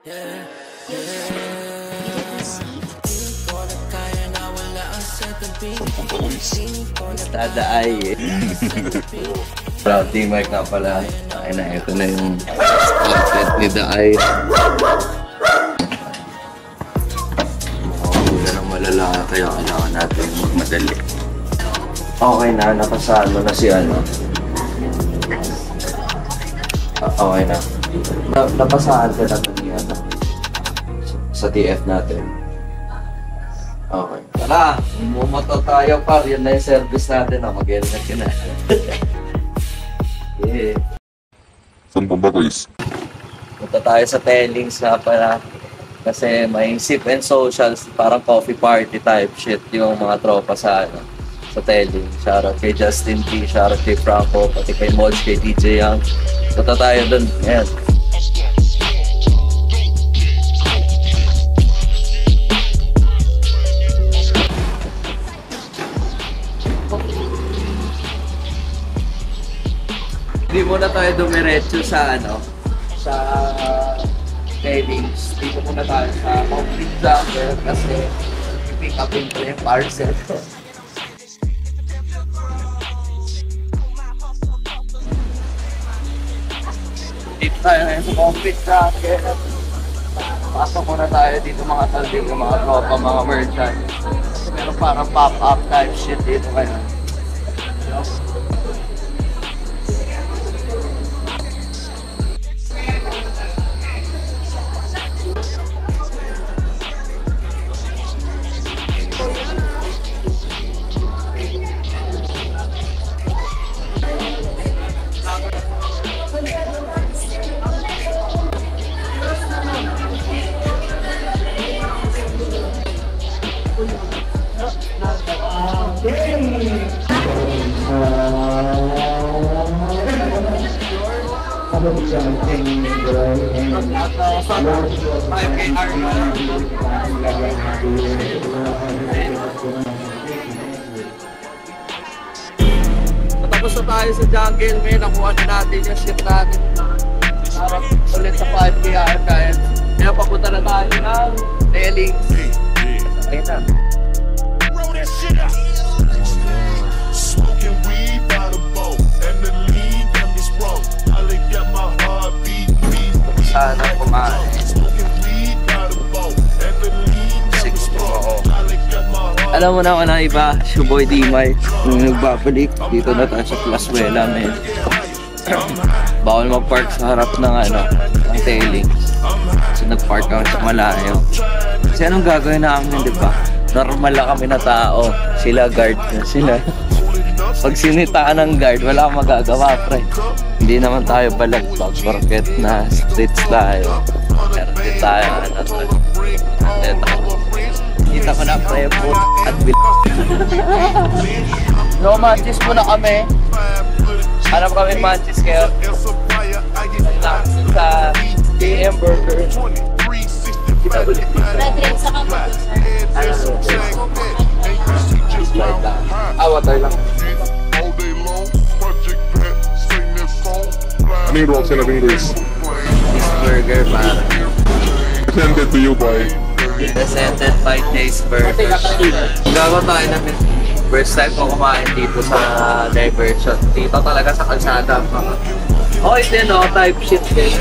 Tada ay proud team mic nga pala. Ay na, ito na yung outfit ni Daay. Wala nang malala kaya kailangan natin magmadali. Okay na, napasaan mo na si ano. Okay na. Napasaan ka na ni ano sa TF natin. Okay. Tara! Mumoto tayo par. Yan na yung service natin. Mag-helmet ka na. Yeah. Saan ba guys? Punta tayo sa Tellings nga pala. Kasi may sip and socials. Parang coffee party type shit yung mga tropa sa ano. Sa Tellings. Shoutout kay Justin P. Shoutout kay Franco. Pati kay Molch, kay DJ Young. Punta tayo dun. Ayan. Hindi muna tayo dumiretso sa ano, sa Tellings. Dito muna tayo sa Concrete Jungle kasi i-pick upin ko yung parcel. Dito tayo ngayon sa Concrete Jungle. Pasok muna tayo dito mga talding, mga tropa, mga merchant. Kasi meron parang pop-up type shit dito ngayon. Tapos na tayo sa jungle, may nakuha na natin yung shit natin. Harap ulit sa 5K archive. Kaya papunta na tayo ng Tellings. Ayun na. Sana kumain. 6 po. Alam mo na ako na iba, yung boy Dimay, nung nagbabalik, dito na tayo sa Plazuela, men. Bawal mag-park sa harap ng ano, ng Tellings. So nag-park kami sa malayo. Kasi anong gagawin namin, di ba? Normal lang kami na tao. Sila guard na sila. Pag sinitaan ng guard, wala kang magagawa, pre. Hindi naman tayo balagbag, porket na streets tayo. Pero di tayo, ano tayo. Kita ko na, pre, at bil... No, manchis muna kami. Hanap kami manchis kayo. Sa DM Burger. Kita ulit. Red sa kamot. Water lang. Ano yung rolls na English? This burger para. Presented to you by Presented by Taste Burger. Gago tayo namin. First time ko kumain dito sa Diversion. Dito talaga sa kalsada. Oh, ito no, type shit din.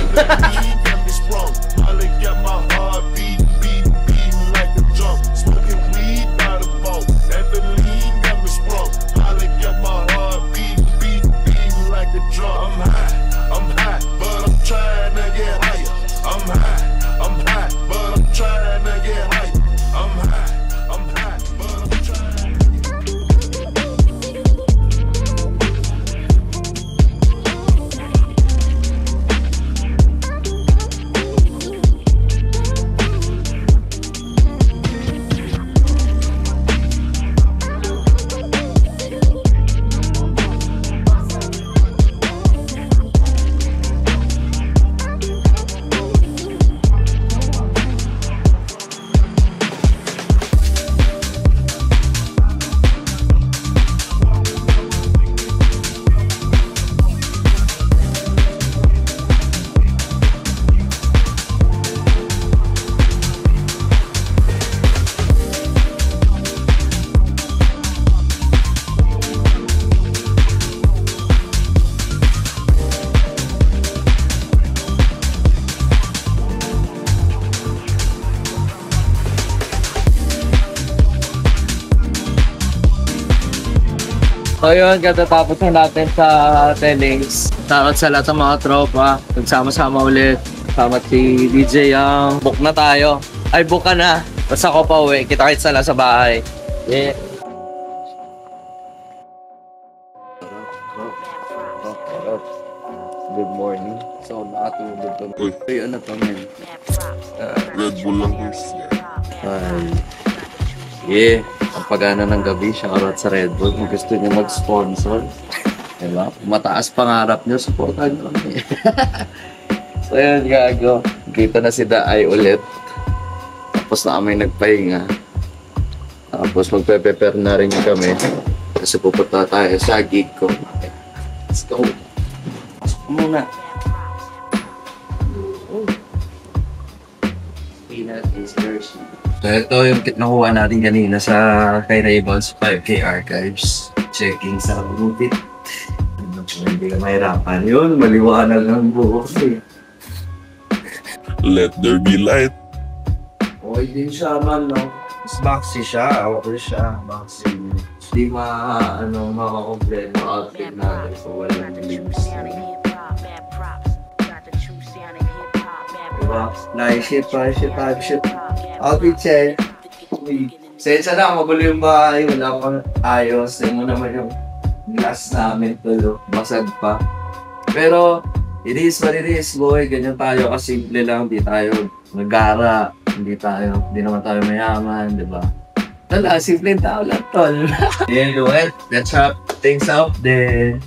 So yun, katatapos na natin sa Tellings. Shoutout sa lahat ng mga tropa. Nagsama-sama ulit. Kasama si DJ Yang. Book na tayo. Ay, book ka na. Basta ako pa uwi. Kita-kits na lang sa bahay. Yeah. Good morning. So, nakatulog ko. Uy. Uy, ano to, man? Red Bull lang guys. Yeah. Ang pagana ng gabi, shoutout sa Red Bull. Kung gusto niyo mag-sponsor, diba? Kung mataas pangarap niyo, supportan niyo kami. So yun, gago. Kita na si Daay ulit. Tapos na kami nagpahinga. Tapos magpe-prepare na rin kami. Kasi pupunta tayo sa gig ko. Let's go. Pasok muna. Peanut is thirsty. So ito yung nakuha natin kanina sa kay Ravens 5K Archives. Checking sa Rubit. Hindi ka mahirapan yun. Maliwanag ang buhok eh. Let there be light. Okay din siya man, no? Mas boxy siya. Okay siya. Boxy. Hindi makakomplete ang outfit natin kung walang lips. Diba? Nice shit, type shit. Outfit check. Sensa na, magulo yung bahay. Wala akong ayos. Yan mo naman yung glass namin tulo. Basag pa. Pero, it is what it is, boy. Ganyan tayo kasimple lang. Hindi tayo nagara. Hindi naman tayo mayaman, di ba? Wala, simple tao lang, tol. Yeah, do it. Let's wrap things up then.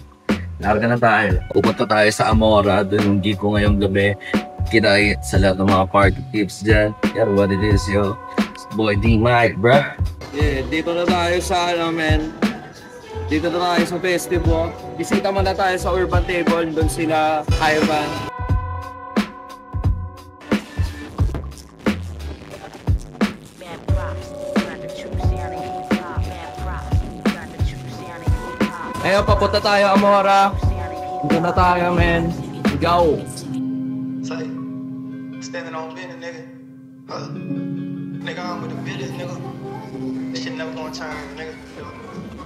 Larga na tayo. Pupunta tayo sa Amora. Doon yung gig ko ngayong gabi. Kinait sa lahat ng mga party tips dyan. Yeah, what it is, yo. It's boy D-Mike, bruh. Yeah, dito na tayo sa man. Dito na tayo sa festival. Bisita muna tayo sa Urban Table. Doon sila Ivan. Ngayon, papunta tayo Amora. Dito na tayo, man. Go! Standing on business, nigga. Nigga, I'm with the business, nigga. This shit never gonna turn, nigga.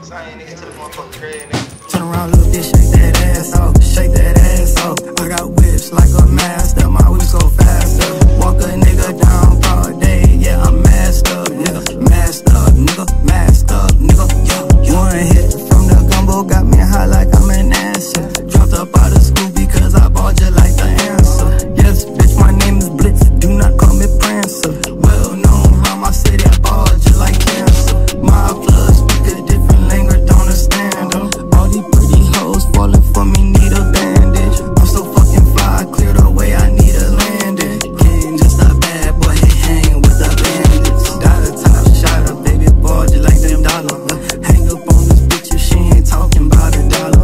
Sign nigga to the motherfucking grave, nigga. Turn around, little bitch, shake that ass off. Shake that ass off. I got whips like a master. My whips go faster. Walk a nigga down broad day. Yeah, I'm masked up, nigga. Masked up, nigga. Masked up, nigga. Yeah. One hit from the gumbo got me high like I'm an answer. Dropped up out of school because I bought you like the answer. Yes, bitch, my name is Blitz. Do not call me Prancer. Well known around my city, I bought you like cancer. My blood speak a different language, don't understand them. All these pretty hoes falling for me, need a bandage. I'm so fucking fly, clear the way, I need a landing. King, just a bad boy, hang with the bandits. Dollar top shot up, baby boy, just like them dollar. Hang up on this bitch if she ain't talking about a dollar.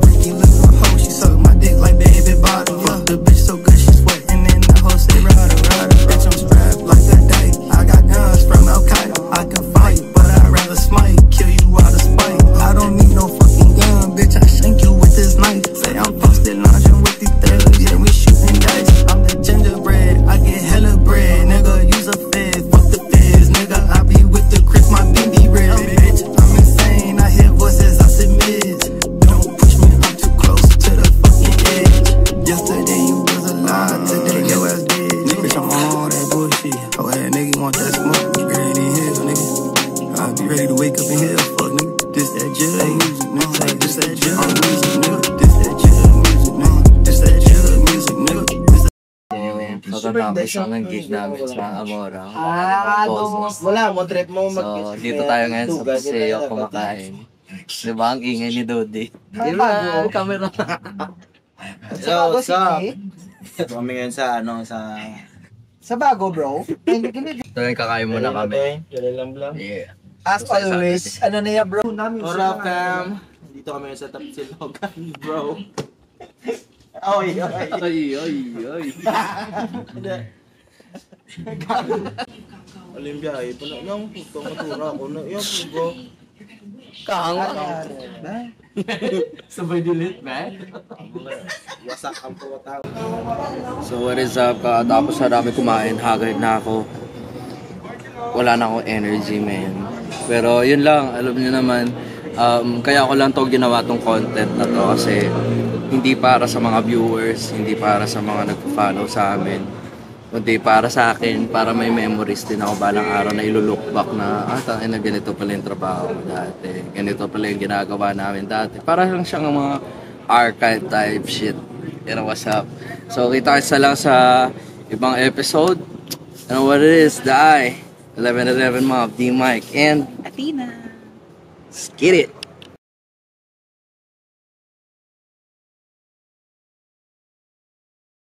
Freaky little hoe, she suck my dick like baby bottle. Fuck the bitch so good, she sweating in the hoe, say rider, rider. Bitch, I'm strapped like a dyke. I got guns from Al Qaeda. I can fight, but I'd rather smite, kill you out of spite. I don't need no fucking gun, bitch. I shank you with this knife. Say I'm posted launching with these thugs, yeah, we shooting dice. I'm the gingerbread, I get hella bread, nigga. Use a fed, fuck the feds, nigga. I be with the Chris, my BB red, bitch. I'm insane, I hear voices, I submit. Don't push me, I'm too close to the fucking edge. Yesterday you was alive, today your ass dead. Bitch, I'm on all that bullshit. Oh, hey, nigga, you want that smoke? You ready in here, nigga? I'll be ready to wake up in here, fuck, nigga. This that jug music, nigga. This that jug music, nigga. This that jug music, nigga. This that jug music, nigga. Pagkatapos ng gig namin sa Amora. Wala mo, trip mo So, dito tayo ngayon sa Paseo kumakain. Diba ang ingay ni Dodi? Diba ang camera? So, what's up? Kami ngayon sa sa bago, bro. Ito yung kakain muna kami. Yeah. As always, ano na yan, bro? Ora fam, dito kami sa Tapsilogan, bro. Oy. Olympia, yung matura ako na, yung bro. Sabay delete, man. Wasak ang puwata. So what is up? Tapos na namin kumain, haggard na ako. Wala na akong energy, man. Pero yun lang, alam niyo naman, Kaya ko lang to ginawa tong content na to kasi hindi para sa mga viewers, hindi para sa mga nagpo-follow sa amin, kundi para sa akin, para may memories din ako balang araw na ilulook back na na ganito pala yung trabaho ko dati, ganito pala yung ginagawa namin dati. Para lang siyang mga archive type shit. You know what's up? So kita kita lang sa ibang episode. You know what it is? The I 1111 Mob, D Mike, and Athena. let's get it!